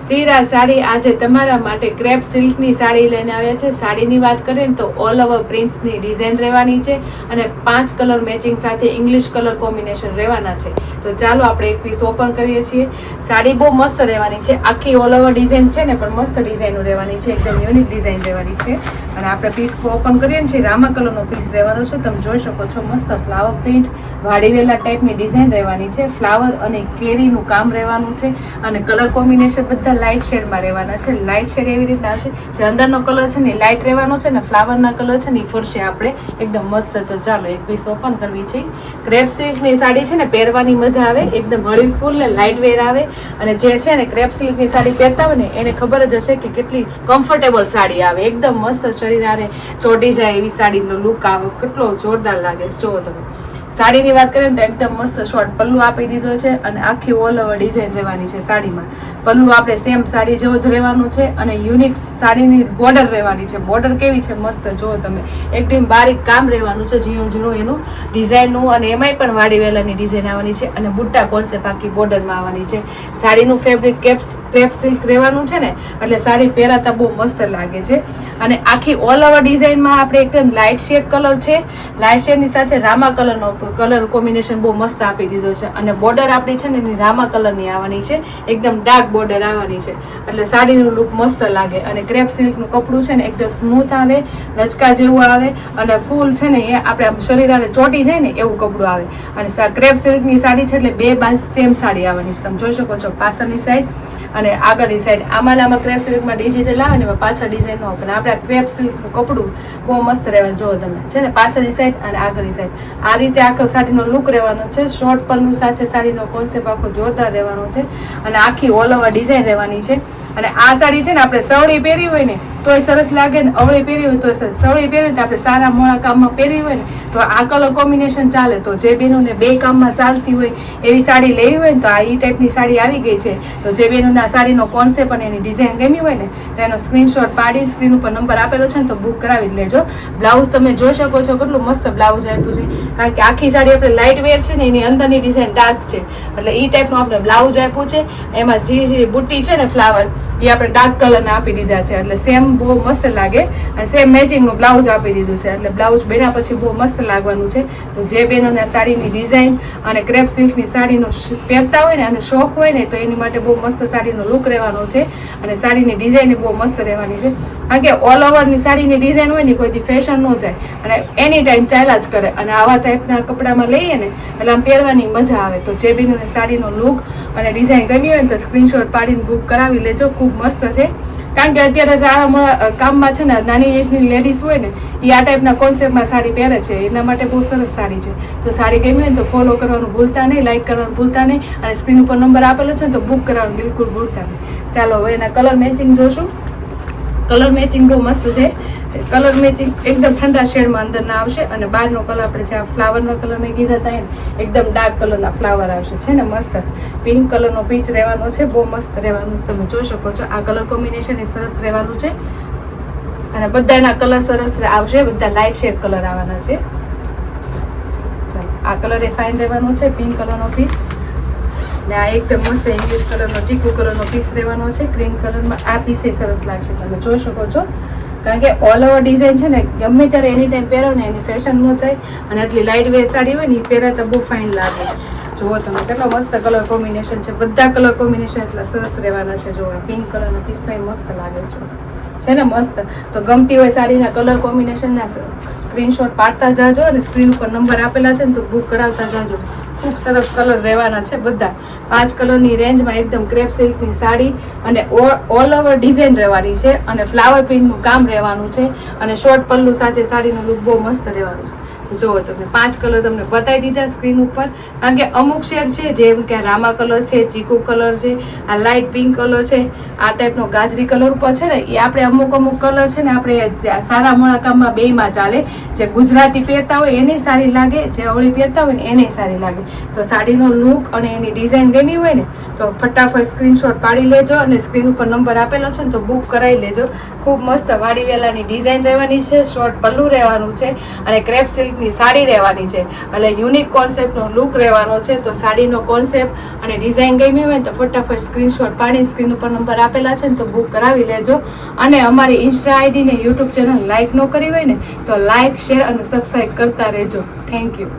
સીરા સાડી આજે તમારા માટે ક્રેપ સિલ્કની સાડી લઈને આવ્યા છે. સાડીની વાત કરીએ ને તો ઓલ ઓવર પ્રિન્ટ્સની ડિઝાઇન રહેવાની છે અને 5 કલર મેચિંગ સાથે ઇંગ્લિશ કલર કોમ્બિનેશન રહેવાના છે. તો ચાલો આપણે એક પીસ ઓપન કરીએ છીએ. સાડી બહુ મસ્ત રહેવાની છે, આખી ઓલ ઓવર ડિઝાઇન છે ને પણ મસ્ત ડિઝાઇનો રહેવાની છે, એકદમ યુનિક ડિઝાઇન રહેવાની છે. અને આપણે પીસ ઓપન કરીએ છીએ, રામા કલરનો પીસ રહેવાનો છે. તમે જોઈ શકો છો મસ્ત ફ્લાવર પ્રિન્ટ વાડીવેલા ટાઈપની ડિઝાઇન રહેવાની છે. ફ્લાવર અને કેરીનું કામ રહેવાનું છે અને કલર કોમ્બિનેશન બધા લાઇટ શેડમાં રહેવાના છે. લાઇટ શેડ એવી રીતના આવશે, જે અંદરનો કલર છે ને લાઇટ રહેવાનો છે ને ફ્લાવરના કલર છે ને એ ફરશે આપણે એકદમ મસ્ત. તો ચાલો એક પીસ ઓપન કરવી છે. ક્રેપ સિલ્કની સાડી છે ને પહેરવાની મજા આવે, એકદમ હળવી ફૂલ ને લાઇટ વેર આવે. અને જે છે ને ક્રેપ સિલ્કની સાડી પહેરતા હોય ને એને ખબર જ હશે કે કેટલી કમ્ફર્ટેબલ સાડી આવે, એકદમ મસ્ત શરીર આરે ચોટી જાય એવી સાડીનો લુક આવે, કેટલો જોરદાર લાગે છે. જુઓ તમે સાડીની વાત કરીએ ને તો એકદમ મસ્ત શોર્ટ પલ્લુ આપી દીધો છે અને આખી ઓલ ઓવર ડિઝાઇન રહેવાની છે સાડીમાં. પલ્લુ આપણે સેમ સાડી જેવો જ રહેવાનું છે અને યુનિક સાડીની બોર્ડર રહેવાની છે. બોર્ડર કેવી છે મસ્ત, જુઓ તમે એકદમ બારીક કામ રહેવાનું છે, ઝીણું ઝીણું એનું ડિઝાઇનનું. અને એમાંય પણ વાડી વેલાની ડિઝાઇન આવવાની છે અને બુટ્ટા કોન્સેપ્ટ આખી બોર્ડરમાં આવવાની છે. સાડીનું ફેબ્રિક ક્રેપ સિલ્ક રહેવાનું છે ને એટલે સાડી પહેરાતા બહુ મસ્ત લાગે છે. અને આખી ઓલ ઓવર ડિઝાઇનમાં આપણે એકદમ લાઇટ શેડ કલર છે, લાઇટ શેડની સાથે રામા કલરનો કલર કોમ્બિનેશન બહુ મસ્ત આપી દીધો છે. અને બોર્ડર આપણી છે ને એની રામા કલરની આવવાની છે, એકદમ ડાર્ક બોર્ડર આવવાની છે એટલે સાડીનું લુક મસ્ત લાગે. અને ક્રેપ સિલ્કનું કપડું છે ને એકદમ સ્મૂથ આવે, લચકા જેવું આવે અને ફૂલ છે ને એ આપણે આમ શરીર આને ચોટી જાય ને એવું કપડું આવે. અને ક્રેપ સિલ્કની સાડી છે એટલે બે બાજુ સેમ સાડી આવવાની છે. તમે જોઈ શકો છો પાછળની સાઈડ અને આગળની સાઈડ આમાં ક્રેપ સિલ્કમાં ડિજિટલ આવે ને પાછળ ડિઝાઇન નો આવે. આપણે ક્રેપ સિલ્કનું કપડું બહુ મસ્ત રહેવાનું. જો તમે છે ને પાછળની સાઈડ અને આગળની સાઈડ આ રીતે આખો સાડીનો લુક રહેવાનો છે. શોર્ટ પલ્લુ સાથે સાડીનો કોન્સેપ્ટ આખો જોરદાર રહેવાનો છે અને આખી ઓલ ઓવર ડિઝાઇન રહેવાની છે. અને આ સાડી છે ને આપણે સવળી પહેરી હોય ને તોય સરસ લાગે ને અવળી પહેરી હોય તો સરસ. સવળી પહેરી હોય તો આપણે સારા મોડા કામમાં પહેરી હોય ને તો આ કલર કોમ્બિનેશન ચાલે. તો જે બહેનોને બે કામમાં ચાલતી હોય એવી સાડી લેવી હોય ને તો આ ઈ ટાઈપની સાડી આવી ગઈ છે. તો જે બહેનોના સાડીનો કોન્સેપ્ટ અને એની ડિઝાઇન ગમી હોય ને તો એનો સ્ક્રીનશોટ પાડી સ્ક્રીન ઉપર નંબર આપેલો છે ને તો બુક કરાવી જ લેજો. બ્લાઉઝ તમે જોઈ શકો છો કેટલું મસ્ત બ્લાઉઝ આપ્યું છે, કારણ કે આખી સાડી આપણે લાઇટ વેર છે ને એની અંદરની ડિઝાઇન ડાર્ક છે એટલે એ ટાઈપનું આપણે બ્લાઉઝ આપ્યું છે. એમાં જે બુટ્ટી છે ને ફ્લાવર એ આપણે ડાર્ક કલરના આપી દીધા છે એટલે સેમ બહુ મસ્ત લાગે. અને સેમ મેચિંગનું બ્લાઉઝ આપી દીધું છે એટલે બ્લાઉઝ બેના પછી બહુ મસ્ત લાગવાનું છે. તો જે બહેનોને સાડીની ડિઝાઇન અને ક્રેપ સિલ્કની સાડીનો પહેરતા હોય ને અને શોખ હોય ને તો એની માટે બહુ મસ્ત સાડીનો લુક રહેવાનો છે. અને સાડીની ડિઝાઇન બહુ મસ્ત રહેવાની છે, કારણ કે ઓલ ઓવરની સાડીની ડિઝાઇન હોય ને કોઈથી ફેશન ન જાય અને એની ટાઈમ ચાલ્યા જ કરે. અને આવા ટાઈપના કપડામાં લઈએ ને એટલે આમ પહેરવાની મજા આવે. તો જે બહેનોને સાડીનો લુક અને ડિઝાઇન ગમી હોય ને તો સ્ક્રીનશોટ પાડીને બુક કરાવી લેજો. ખૂબ મસ્ત છે, કારણ કે અત્યારે સારા કામમાં છે ને નાની એજની લેડીઝ હોય ને એ આ ટાઈપના કોન્સેપ્ટમાં સાડી પહેરે છે, એના માટે બહુ સરસ સાડી છે. તો સાડી ગમી હોય ને તો ફોલો કરવાનું ભૂલતા નહીં, લાઇક કરવાનું ભૂલતા નહીં અને સ્ક્રીન ઉપર નંબર આપેલો છે ને તો બુક કરવાનું બિલકુલ ભૂલતા નહીં. ચાલો હવે એના કલર મેચિંગ જોશું. કલર મેચિંગ બહુ મસ્ત છે. કલર મેચિંગ એકદમ ઠંડા શેડમાં અંદરના આવશે અને બહારનો કલર આપણે જ્યાં ફ્લાવરના કલર મેં કીધા હતા ને એકદમ ડાર્ક કલરના ફ્લાવર આવશે. છે ને મસ્ત પિંક કલરનો પીચ રહેવાનો છે, બહુ મસ્ત રહેવાનું છે. તમે જોઈ શકો છો આ કલર કોમ્બિનેશન એ સરસ રહેવાનું છે અને બધાના કલર સરસ આવશે, બધા લાઇટ શેડ કલર આવવાના છે. ચાલો આ કલર એ ફાઇન રહેવાનો છે, પિંક કલરનો પીસ. ને આ એકદમ મસ્ત ઇંગ્લિશ કલરનો ચીકુ કલરનો પીસ રહેવાનો છે. ગ્રીન કલરમાં આ પીસ એ સરસ લાગશે, તમે જોઈ શકો છો. કારણ કે ઓલ ઓવર ડિઝાઇન છે ને ગમે ત્યારે એની ટાઈમ પહેરો ને એની ફેશન ન જાય અને આટલી લાઇટ વેર સાડી હોય ને એ પહેરાતા બહુ ફાઇન લાગે. જુઓ તમે કેટલો મસ્ત કલર કોમ્બિનેશન છે, બધા કલર કોમ્બિનેશન એટલા સરસ રહેવાના છે. જુઓ પિંક કલરનો પીસમાં મસ્ત લાગે છે ને મસ્ત. તો ગમતી હોય સાડીના કલર કોમ્બિનેશનના સ્ક્રીનશોટ પાડતા જાજો અને સ્ક્રીન ઉપર નંબર આપેલા છે ને તો બુક કરાવતા જાજો. ખૂબ સરસ કલર રહેવાના છે બધા. 5 કલરની રેન્જમાં એકદમ ક્રેપ સિલ્કની સાડી અને ઓલ ઓવર ડિઝાઇન રહેવાની છે અને ફ્લાવર પ્રિન્ટનું કામ રહેવાનું છે અને શોર્ટ પલ્લુ સાથે સાડીનું લુક બહુ મસ્ત રહેવાનું છે. જુઓ તમે 5 કલર તમને બતાવી દીધા સ્ક્રીન ઉપર, કારણ કે અમુક શેડ છે જેમ કે રામા કલર છે, ચીકુ કલર છે, આ લાઇટ પિંક કલર છે, આ ટાઈપનો ગાજરી કલર ઉપર છે ને એ આપણે અમુક કલર છે ને આપણે સારા મોડા કામમાં બેયમાં ચાલે. જે ગુજરાતી પહેરતા હોય એને સારી લાગે, જે અવળી પહેરતા હોય ને એને સારી લાગે. તો સાડીનો લુક અને એની ડિઝાઇન ગમી હોય ને તો ફટાફટ સ્ક્રીનશોટ પાડી લેજો અને સ્ક્રીન ઉપર નંબર આપેલો છે ને તો બુક કરાવી લેજો. ખૂબ મસ્ત વાડી વેલાની ડિઝાઇન રહેવાની છે, શોર્ટ પલ્લુ રહેવાનું છે અને ક્રેપ સિલ્ક સિલ્કની સાડી રહેવાની છે, એટલે યુનિક કોન્સેપ્ટનો લુક રહેવાનો છે. તો સાડીનો કોન્સેપ્ટ અને ડિઝાઇન ગમી હોય ને તો ફટાફટ સ્ક્રીનશોટ પાડીને સ્ક્રીન ઉપર નંબર આપેલા છે ને તો બુક કરાવી લેજો. અને અમારી ઇન્સ્ટા આઈડી ને યુટ્યુબ ચેનલ લાઇક ન કરી હોય ને તો લાઇક, શેર અને સબસ્ક્રાઈબ કરતા રહેજો. Thank you.